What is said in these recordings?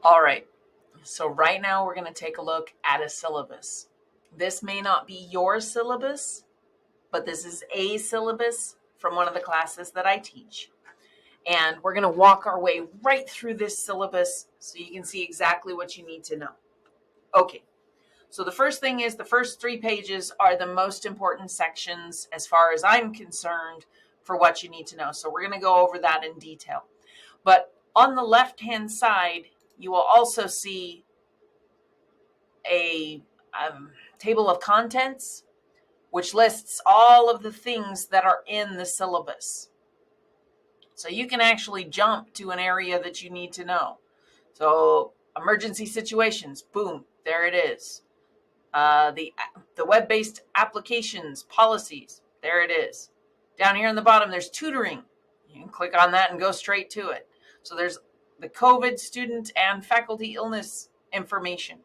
All right, so right now we're going to take a look at a syllabus. This may not be your syllabus, but this is a syllabus from one of the classes that I teach. And we're going to walk our way right through this syllabus so you can see exactly what you need to know. Okay, so the first thing is the first 3 pages are the most important sections as far as I'm concerned for what you need to know. So we're going to go over that in detail. But on the left-hand side, you will also see a table of contents, which lists all of the things that are in the syllabus. So you can actually jump to an area that you need to know. So emergency situations, boom, there it is. The web-based applications, policies, there it is. Down here on the bottom, there's tutoring. You can click on that and go straight to it. So there's the COVID student and faculty illness information.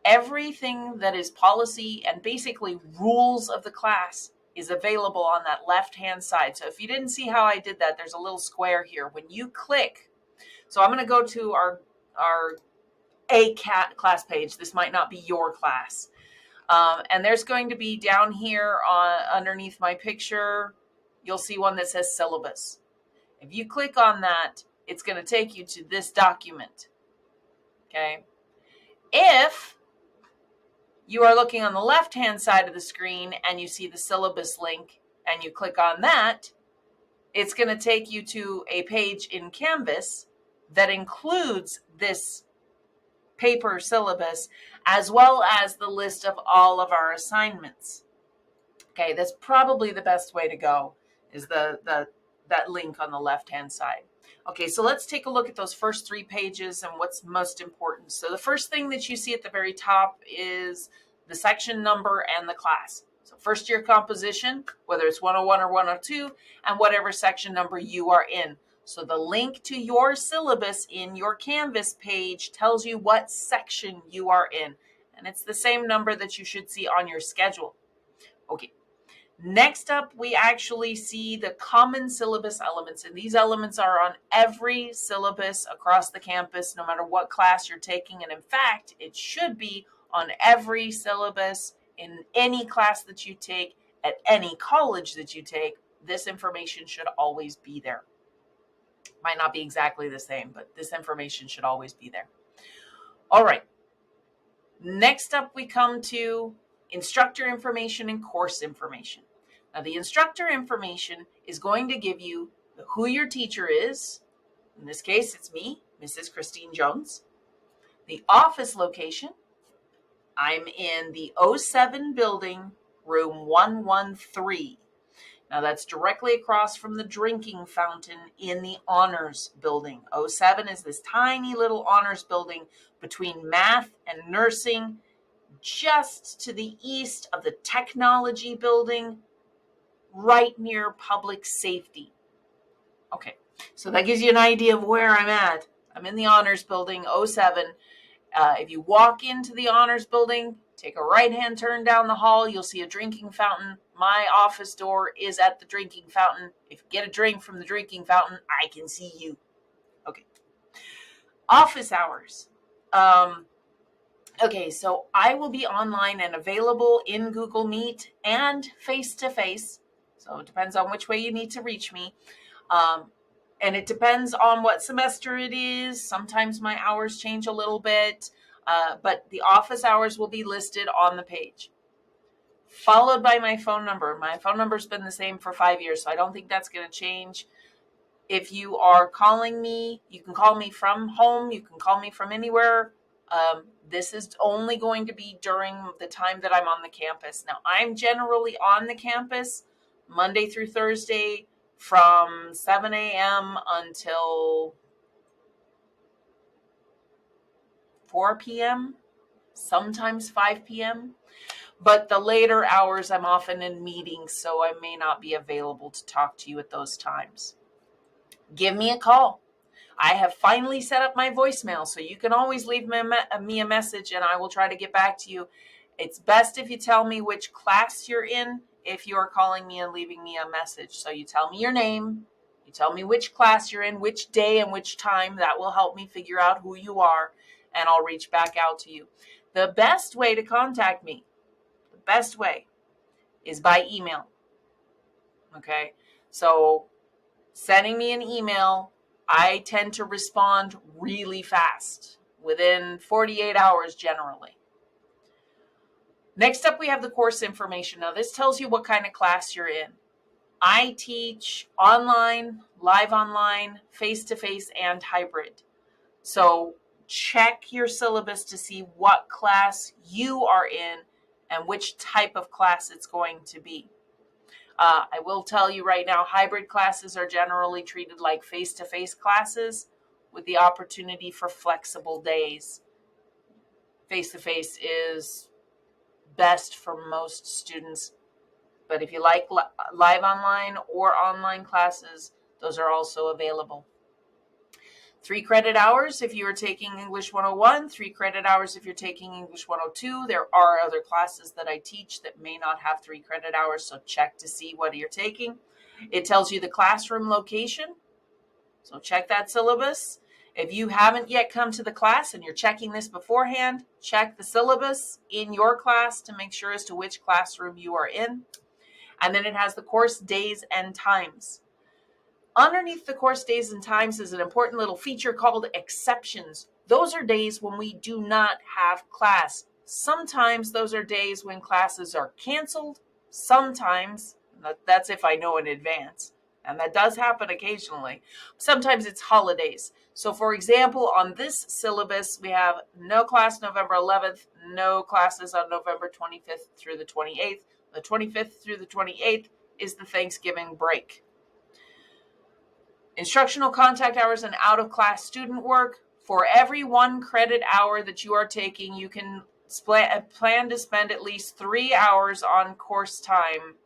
Everything that is policy and basically rules of the class is available on that left-hand side. So if you didn't see how I did that, there's a little square here. When you click, so I'm going to go to our ACAT class page. This might not be your class. And there's going to be down here underneath my picture, you'll see one that says syllabus. If you click on that, it's going to take you to this document. Okay. If you are looking on the left-hand side of the screen and you see the syllabus link and you click on that, it's going to take you to a page in Canvas that includes this paper syllabus as well as the list of all of our assignments. Okay, that's probably the best way to go, is that link on the left-hand side. Okay, so let's take a look at those first 3 pages and what's most important. So the first thing that you see at the very top is the section number and the class. So first year composition, whether it's 101 or 102, and whatever section number you are in. So the link to your syllabus in your Canvas page tells you what section you are in. And it's the same number that you should see on your schedule. Okay. Next up, we actually see the common syllabus elements, and these elements are on every syllabus across the campus, no matter what class you're taking. And in fact, it should be on every syllabus in any class that you take at any college that you take. This information should always be there. Might not be exactly the same, but this information should always be there. All right. Next up, we come to instructor information and course information. Now, the instructor information is going to give you who your teacher is. In this case, it's me, Mrs. Christine Jones. The office location. I'm in the 07 building, room 113. Now, that's directly across from the drinking fountain in the honors building. 07 is this tiny little honors building between math and nursing, just to the east of the technology building, right near public safety. Okay, so that gives you an idea of where I'm at. I'm in the honors building, 07. If you walk into the honors building, take a right-hand turn down the hall, you'll see a drinking fountain. My office door is at the drinking fountain. If you get a drink from the drinking fountain, I can see you. Okay. Office hours. Okay, so I will be online and available in Google Meet and face-to-face. So it depends on which way you need to reach me. And it depends on what semester it is. Sometimes my hours change a little bit, but the office hours will be listed on the page. Followed by my phone number. My phone number's been the same for 5 years, so I don't think that's going to change. If you are calling me, you can call me from home. You can call me from anywhere. This is only going to be during the time that I'm on the campus. Now, I'm generally on the campus Monday through Thursday from 7 a.m. until 4 p.m., sometimes 5 p.m. But the later hours, I'm often in meetings, so I may not be available to talk to you at those times. Give me a call. I have finally set up my voicemail, so you can always leave me a message and I will try to get back to you. It's best if you tell me which class you're in if you are calling me and leaving me a message. So you tell me your name, You tell me which class you're in, which day and which time. That will help me figure out who you are, and I'll reach back out to you. The best way to contact me, the best way, is by email. Okay? So sending me an email, I tend to respond really fast, within 48 hours generally. Next up, we have the course information. Now, this tells you what kind of class you're in. I teach online, live online, face-to-face, and hybrid. So check your syllabus to see what class you are in and which type of class it's going to be. I will tell you right now, hybrid classes are generally treated like face-to-face classes with the opportunity for flexible days. Face-to-face is best for most students, but if you like live online or online classes, those are also available. 3 credit hours if you are taking English 101, 3 credit hours if you're taking English 102. There are other classes that I teach that may not have 3 credit hours, so check to see what you're taking. It tells you the classroom location, so check that syllabus. If you haven't yet come to the class and you're checking this beforehand, check the syllabus in your class to make sure as to which classroom you are in. And then it has the course days and times. Underneath the course days and times is an important little feature called exceptions. Those are days when we do not have class. Sometimes those are days when classes are canceled. Sometimes, that's if I know in advance, and that does happen occasionally. Sometimes it's holidays. So for example, on this syllabus, we have no class November 11th, no classes on November 25th through the 28th. The 25th through the 28th is the Thanksgiving break. Instructional contact hours and out-of-class student work. For every 1 credit hour that you are taking, you can plan to spend at least 3 hours on course time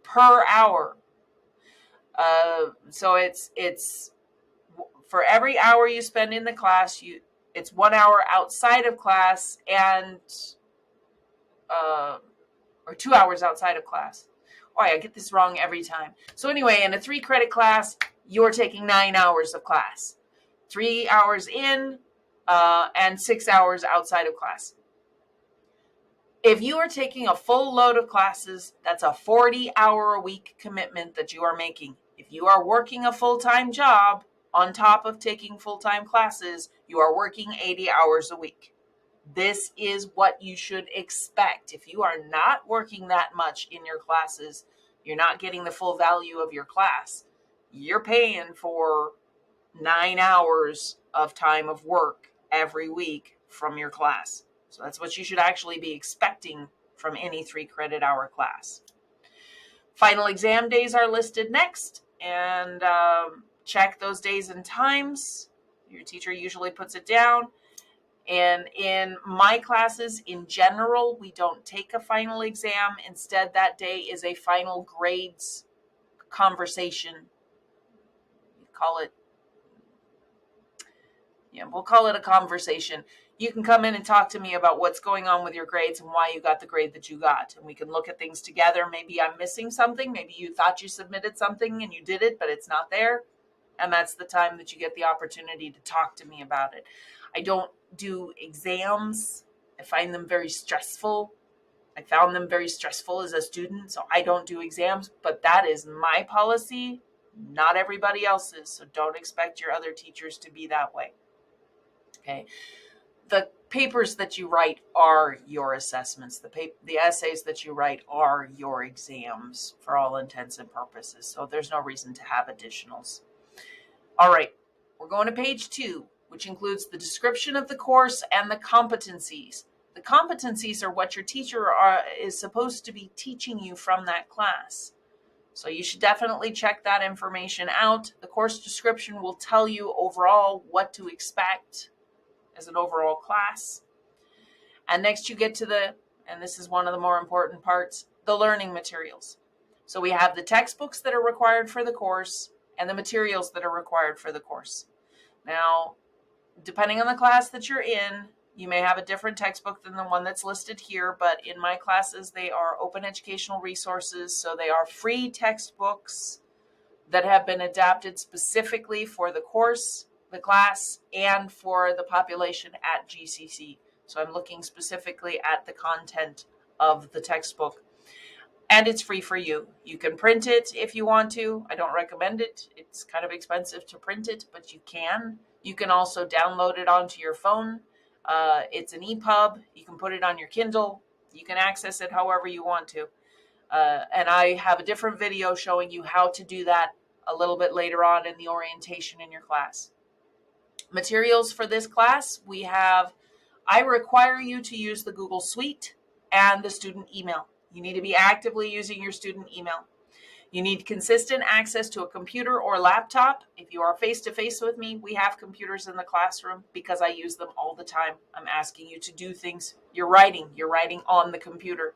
per hour. So it's for every hour you spend in the class, it's 1 hour outside of class and or 2 hours outside of class. Oh, I get this wrong every time. So anyway, in a 3 credit class, you're taking 9 hours of class. 3 hours in and 6 hours outside of class. If you are taking a full load of classes, that's a 40-hour-a-week commitment that you are making. If you are working a full-time job on top of taking full-time classes, you are working 80 hours a week. This is what you should expect. If you are not working that much in your classes, you're not getting the full value of your class. You're paying for 9 hours of time of work every week from your class. So that's what you should actually be expecting from any 3 credit hour class. Final exam days are listed next, and check those days and times. Your teacher usually puts it down. And in my classes, in general, we don't take a final exam. Instead, that day is a final grades conversation. We'll call it a conversation. You can come in and talk to me about what's going on with your grades and why you got the grade that you got. And we can look at things together. Maybe I'm missing something. Maybe you thought you submitted something and you did it, but it's not there. And that's the time that you get the opportunity to talk to me about it. I don't do exams. I find them very stressful. I found them very stressful as a student, so I don't do exams, but that is my policy, not everybody else's, so don't expect your other teachers to be that way. Okay. The papers that you write are your assessments. The essays that you write are your exams for all intents and purposes, so there's no reason to have additionals. All right, we're going to page 2, which includes the description of the course and the competencies. The competencies are what your teacher is supposed to be teaching you from that class. So you should definitely check that information out. The course description will tell you overall what to expect as an overall class. And next you get to and this is one of the more important parts, the learning materials. So we have the textbooks that are required for the course and the materials that are required for the course. Now, depending on the class that you're in, you may have a different textbook than the one that's listed here, but in my classes, they are open educational resources, so they are free textbooks that have been adapted specifically for the course, the class, and for the population at GCC. So I'm looking specifically at the content of the textbook. And it's free for you. You can print it if you want to. I don't recommend it. It's kind of expensive to print it, but you can. You can also download it onto your phone. It's an EPUB. You can put it on your Kindle. You can access it however you want to. And I have a different video showing you how to do that a little bit later on in the orientation in your class. Materials for this class, I require you to use the Google Suite and the student email. You need to be actively using your student email. You need consistent access to a computer or laptop. If you are face-to-face with me, we have computers in the classroom because I use them all the time. I'm asking you to do things. You're writing on the computer.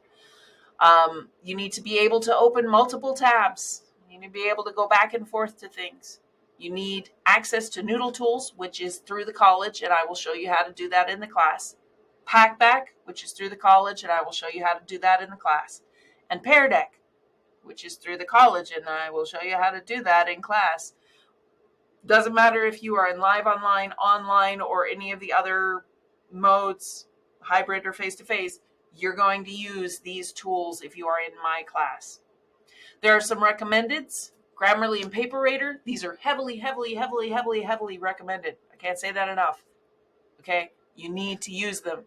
You need to be able to open multiple tabs. You need to be able to go back and forth to things. You need access to Noodle Tools, which is through the college, and I will show you how to do that in the class. Packback, which is through the college, and I will show you how to do that in the class. And Pear Deck, which is through the college, and I will show you how to do that in class. Doesn't matter if you are in live online, or any of the other modes, hybrid or face-to-face, you're going to use these tools if you are in my class. There are some recommendeds. Grammarly and Paperator. These are heavily recommended. I can't say that enough. Okay? You need to use them.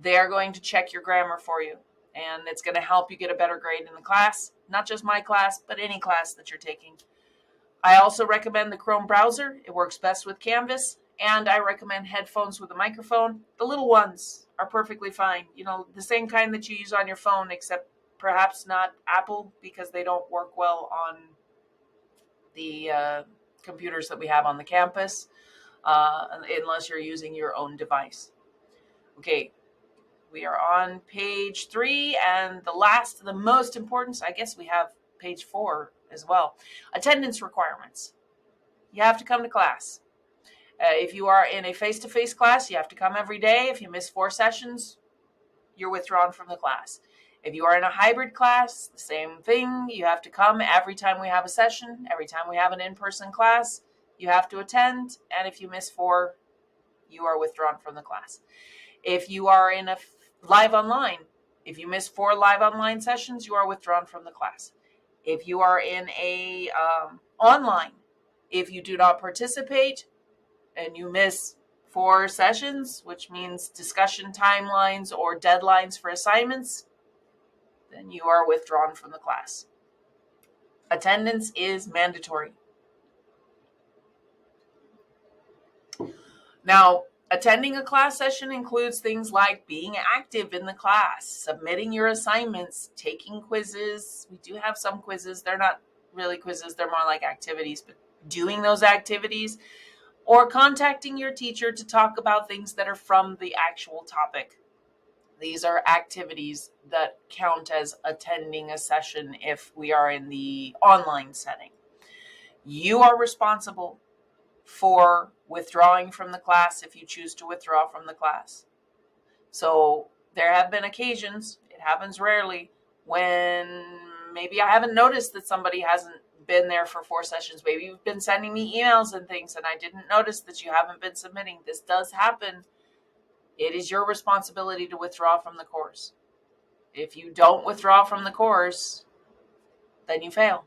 They are going to check your grammar for you, and it's going to help you get a better grade in the class. Not just my class, but any class that you're taking. I also recommend the Chrome browser. It works best with Canvas. And I recommend headphones with a microphone. The little ones are perfectly fine. You know, the same kind that you use on your phone, except perhaps not Apple, because they don't work well on the computers that we have on the campus, unless you're using your own device. Okay, we are on page 3, and the most important, I guess we have page 4 as well. Attendance requirements. You have to come to class. If you are in a face-to-face class, you have to come every day. If you miss 4 sessions, you're withdrawn from the class. If you are in a hybrid class, the same thing. You have to come every time we have a session. Every time we have an in-person class, you have to attend. And if you miss 4, you are withdrawn from the class. If you are in a live online, if you miss 4 live online sessions, you are withdrawn from the class. If you are in a online, if you do not participate and you miss 4 sessions, which means discussion timelines or deadlines for assignments, then you are withdrawn from the class. Attendance is mandatory. Now, attending a class session includes things like being active in the class, submitting your assignments, taking quizzes. We do have some quizzes. They're not really quizzes. They're more like activities, but doing those activities, or contacting your teacher to talk about things that are from the actual topic. These are activities that count as attending a session if we are in the online setting. You are responsible for withdrawing from the class if you choose to withdraw from the class. So there have been occasions, it happens rarely, when maybe I haven't noticed that somebody hasn't been there for 4 sessions. Maybe you've been sending me emails and things and I didn't notice that you haven't been submitting. This does happen. It is your responsibility to withdraw from the course. If you don't withdraw from the course, then you fail.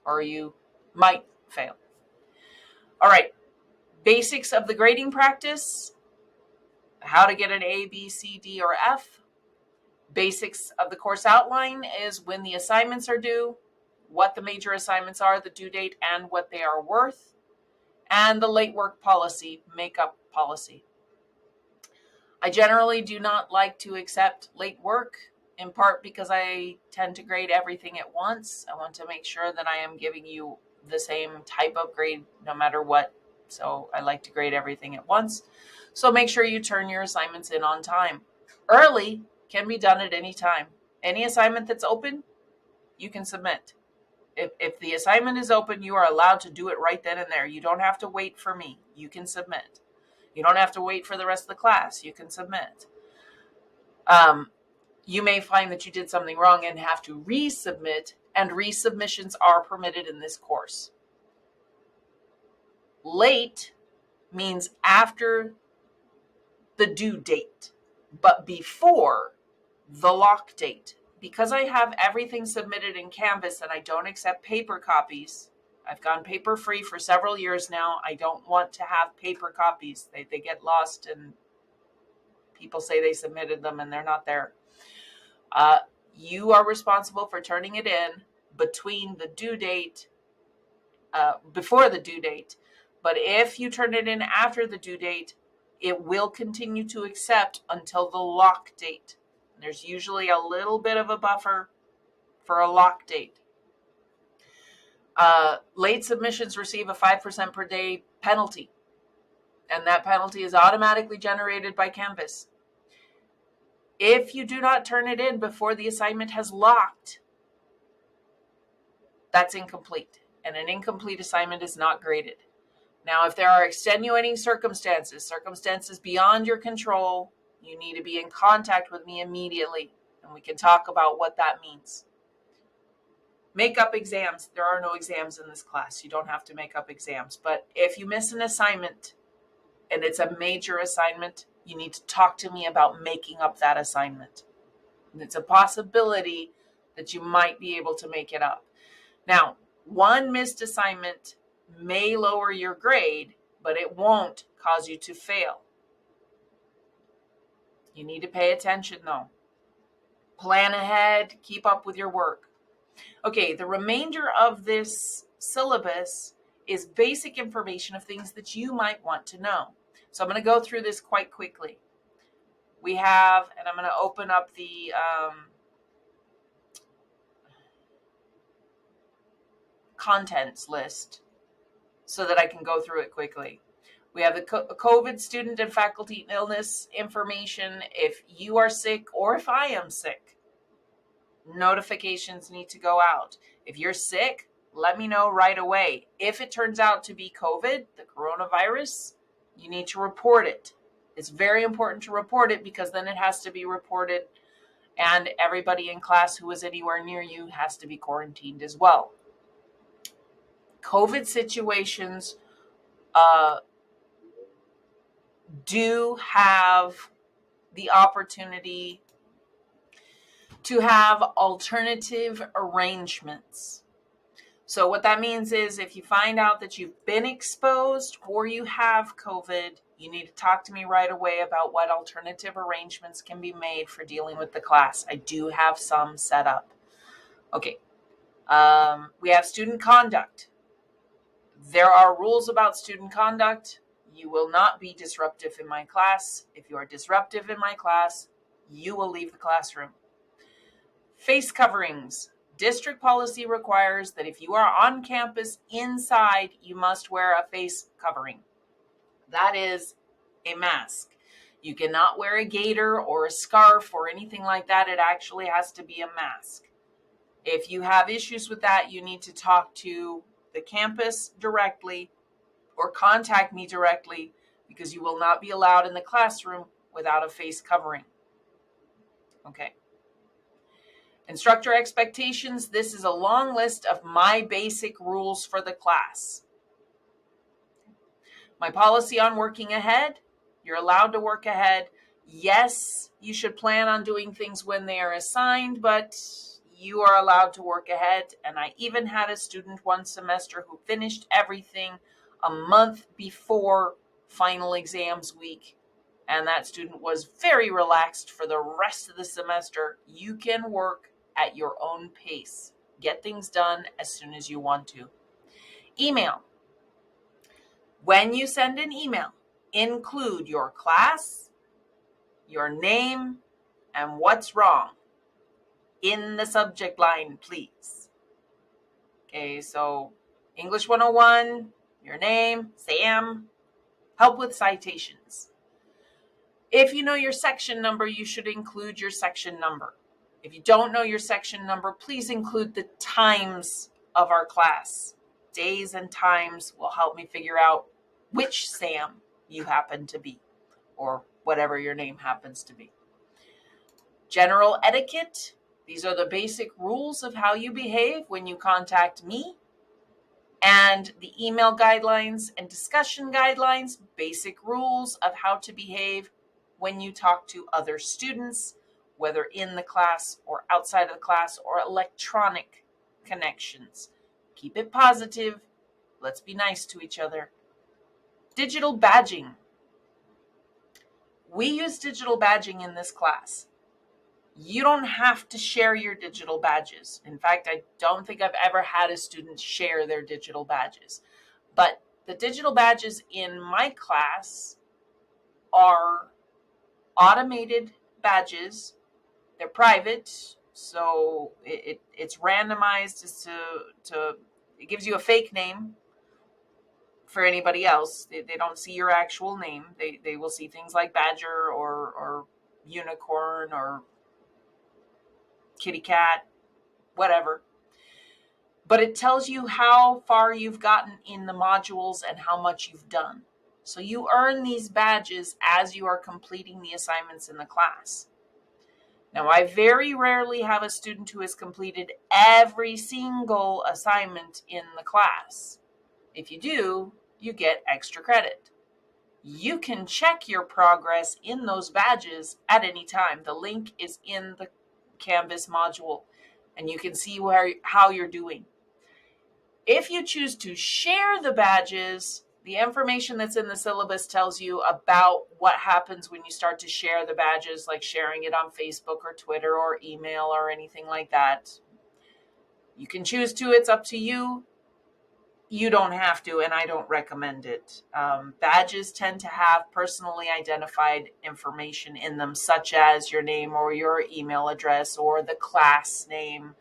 Or you might fail. All right. Basics of the grading practice. How to get an A, B, C, D, or F. Basics of the course outline is when the assignments are due, what the major assignments are, the due date, and what they are worth. And the late work policy, makeup policy. I generally do not like to accept late work, in part because I tend to grade everything at once. I want to make sure that I am giving you the same type of grade no matter what. So I like to grade everything at once. So make sure you turn your assignments in on time. Early can be done at any time. Any assignment that's open, you can submit. If the assignment is open, you are allowed to do it right then and there. You don't have to wait for me. You can submit. You don't have to wait for the rest of the class. You can submit. You may find that you did something wrong and have to resubmit, and resubmissions are permitted in this course. Late means after the due date, but before the lock date. Because I have everything submitted in Canvas and I don't accept paper copies, I've gone paper free for several years now. I don't want to have paper copies. They get lost and people say they submitted them and they're not there. You are responsible for turning it in between the due date, before the due date. But if you turn it in after the due date, it will continue to accept until the lock date. There's usually a little bit of a buffer for a lock date. Late submissions receive a 5% per day penalty, and that penalty is automatically generated by Canvas. If you do not turn it in before the assignment has locked, that's incomplete, and an incomplete assignment is not graded. Now, if there are extenuating circumstances beyond your control, you need to be in contact with me immediately, and we can talk about what that means. Make up exams. There are no exams in this class. You don't have to make up exams. But if you miss an assignment and it's a major assignment, you need to talk to me about making up that assignment. And it's a possibility that you might be able to make it up. Now, one missed assignment may lower your grade, but it won't cause you to fail. You need to pay attention though. Plan ahead, keep up with your work. Okay, the remainder of this syllabus is basic information of things that you might want to know. So I'm going to go through this quite quickly. We have, and I'm going to open up the contents list so that I can go through it quickly. We have the COVID student and faculty illness information. If you are sick or if I am sick, notifications need to go out. If you're sick, let me know right away. If it turns out to be COVID, the coronavirus, you need to report it. It's very important to report it because then it has to be reported and everybody in class who is anywhere near you has to be quarantined as well. COVID situations do have the opportunity to have alternative arrangements. So what that means is if you find out that you've been exposed or you have COVID, you need to talk to me right away about what alternative arrangements can be made for dealing with the class. I do have some set up. Okay. We have student conduct. There are rules about student conduct. You will not be disruptive in my class. If you are disruptive in my class, you will leave the classroom. Face coverings. District policy requires that if you are on campus inside, you must wear a face covering. That is a mask. You cannot wear a gaiter or a scarf or anything like that. It actually has to be a mask. If you have issues with that, you need to talk to the campus directly or contact me directly because you will not be allowed in the classroom without a face covering. Okay. Instructor expectations. This is a long list of my basic rules for the class. My policy on working ahead. You're allowed to work ahead. Yes, you should plan on doing things when they are assigned, but you are allowed to work ahead. And I even had a student one semester who finished everything a month before final exams week. And that student was very relaxed for the rest of the semester. You can work at your own pace. Get things done as soon as you want to. Email. When you send an email, include your class, your name, and what's wrong in the subject line, please. Okay, so English 101, your name, Sam, help with citations. If you know your section number, you should include your section number. If you don't know your section number, please include the times of our class. Days and times will help me figure out which Sam you happen to be, or whatever your name happens to be. General etiquette. These are the basic rules of how you behave when you contact me, and the email guidelines and discussion guidelines, basic rules of how to behave when you talk to other students, whether in the class or outside of the class or electronic connections. Keep it positive. Let's be nice to each other. Digital badging. We use digital badging in this class. You don't have to share your digital badges. In fact, I don't think I've ever had a student share their digital badges. But the digital badges in my class are automated badges. They're private, so it's randomized as to it gives you a fake name for anybody else. They don't see your actual name. They will see things like badger or unicorn or kitty cat, whatever. But it tells you how far you've gotten in the modules and how much you've done. So you earn these badges as you are completing the assignments in the class. Now, I very rarely have a student who has completed every single assignment in the class. If you do, you get extra credit. You can check your progress in those badges at any time. The link is in the Canvas module, and you can see how you're doing. If you choose to share the badges, the information that's in the syllabus tells you about what happens when you start to share the badges, like sharing it on Facebook or Twitter or email or anything like that. You can choose to, it's up to you. You don't have to, and I don't recommend it. Badges tend to have personally identified information in them, such as your name or your email address or the class name.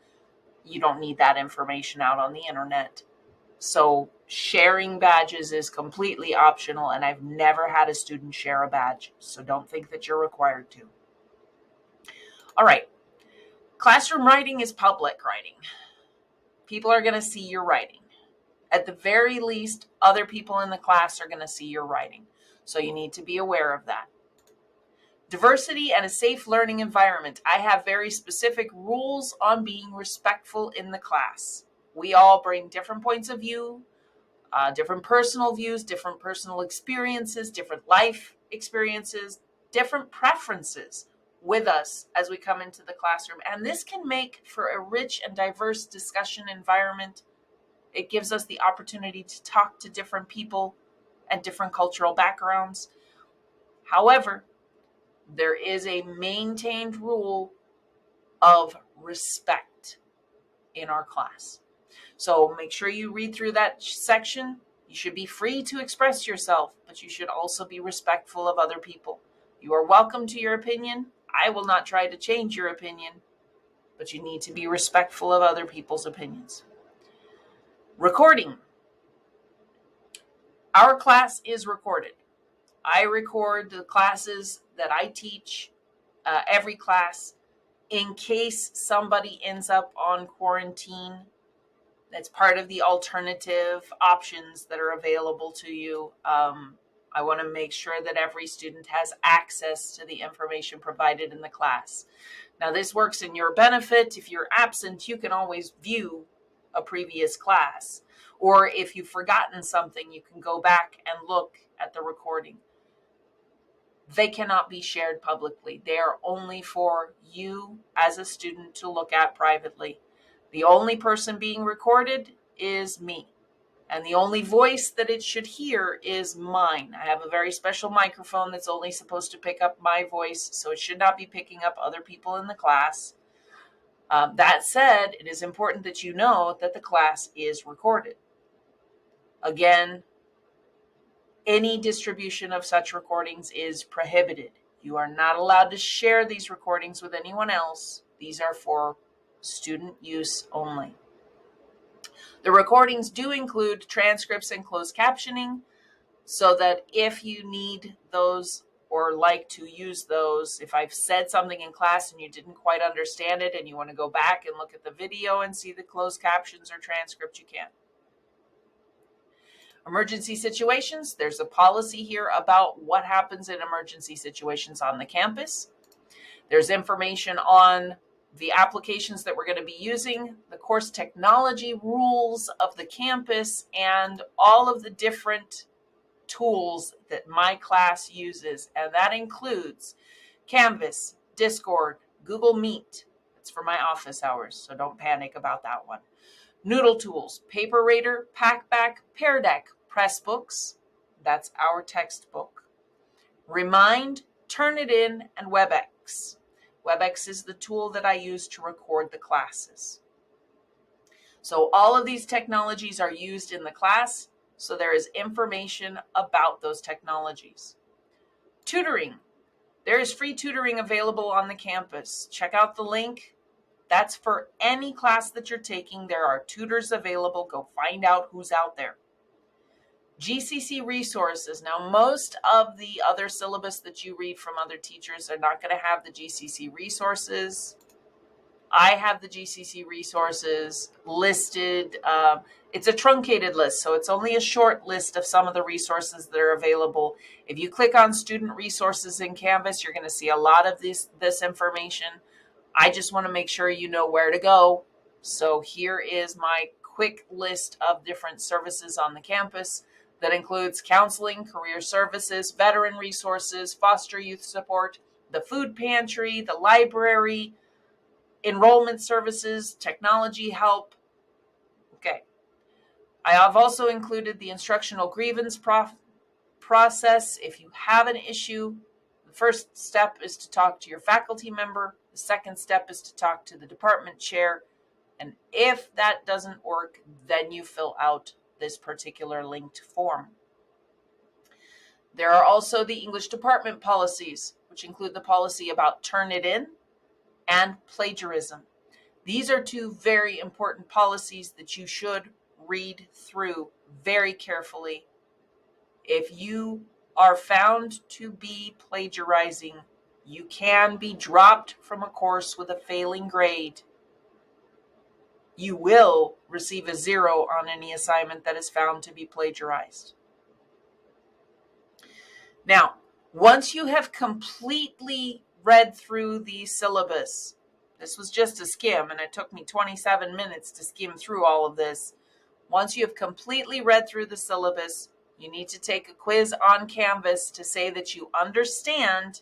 You don't need that information out on the internet. So sharing badges is completely optional, and I've never had a student share a badge, so don't think that you're required to. All right. Classroom writing is public writing. People are going to see your writing. At the very least, other people in the class are going to see your writing, so you need to be aware of that. Diversity and a safe learning environment. I have very specific rules on being respectful in the class. We all bring different points of view, different personal views, different personal experiences, different life experiences, different preferences with us as we come into the classroom. And this can make for a rich and diverse discussion environment. It gives us the opportunity to talk to different people and different cultural backgrounds. However, there is a maintained rule of respect in our class. So make sure you read through that section. You should be free to express yourself, but you should also be respectful of other people. You are welcome to your opinion. I will not try to change your opinion, but you need to be respectful of other people's opinions. Recording. Our class is recorded. I record the classes that I teach, every class, in case somebody ends up on quarantine. That's part of the alternative options that are available to you. I want to make sure that every student has access to the information provided in the class. Now, this works in your benefit. If you're absent, you can always view a previous class. Or if you've forgotten something, you can go back and look at the recording. They cannot be shared publicly. They are only for you as a student to look at privately. The only person being recorded is me. And the only voice that it should hear is mine. I have a very special microphone that's only supposed to pick up my voice, so it should not be picking up other people in the class. That said, it is important that you know that the class is recorded. Again, any distribution of such recordings is prohibited. You are not allowed to share these recordings with anyone else. These are for student use only. The recordings do include transcripts and closed captioning, so that if you need those or like to use those, if I've said something in class and you didn't quite understand it and you want to go back and look at the video and see the closed captions or transcript, you can. Emergency situations, there's a policy here about what happens in emergency situations on the campus. There's information on the applications that we're going to be using, the course technology rules of the campus, and all of the different tools that my class uses. And that includes Canvas, Discord, Google Meet. It's for my office hours, so don't panic about that one. Noodle tools, Paper Rater, Packback, Pear Deck, Pressbooks. That's our textbook. Remind, Turnitin, and WebEx. WebEx is the tool that I use to record the classes. So all of these technologies are used in the class, so there is information about those technologies. Tutoring. There is free tutoring available on the campus. Check out the link. That's for any class that you're taking. There are tutors available. Go find out who's out there. GCC resources. Now, most of the other syllabus that you read from other teachers are not going to have the GCC resources. I have the GCC resources listed. It's a truncated list, so it's only a short list of some of the resources that are available. If you click on student resources in Canvas, you're going to see a lot of this information. I just want to make sure you know where to go. So here is my quick list of different services on the campus that includes counseling, career services, veteran resources, foster youth support, the food pantry, the library, enrollment services, technology help. Okay. I have also included the instructional grievance process. If you have an issue, the first step is to talk to your faculty member. The second step is to talk to the department chair. And if that doesn't work, then you fill out this particular linked form. There are also the English department policies, which include the policy about Turnitin and plagiarism. These are two very important policies that you should read through very carefully. If you are found to be plagiarizing, you can be dropped from a course with a failing grade. You will receive a 0 on any assignment that is found to be plagiarized. Now, once you have completely read through the syllabus, this was just a skim, and it took me 27 minutes to skim through all of this. Once you have completely read through the syllabus, you need to take a quiz on Canvas to say that you understand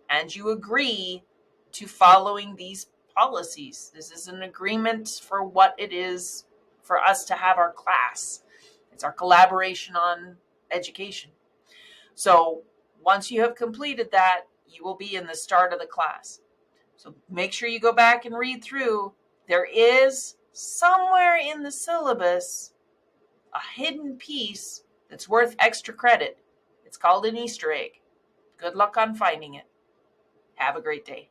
and you agree to following these policies. This is an agreement for what it is for us to have our class. It's our collaboration on education. So once you have completed that, you will be in the start of the class. So make sure you go back and read through. There is somewhere in the syllabus a hidden piece that's worth extra credit. It's called an Easter egg. Good luck on finding it. Have a great day.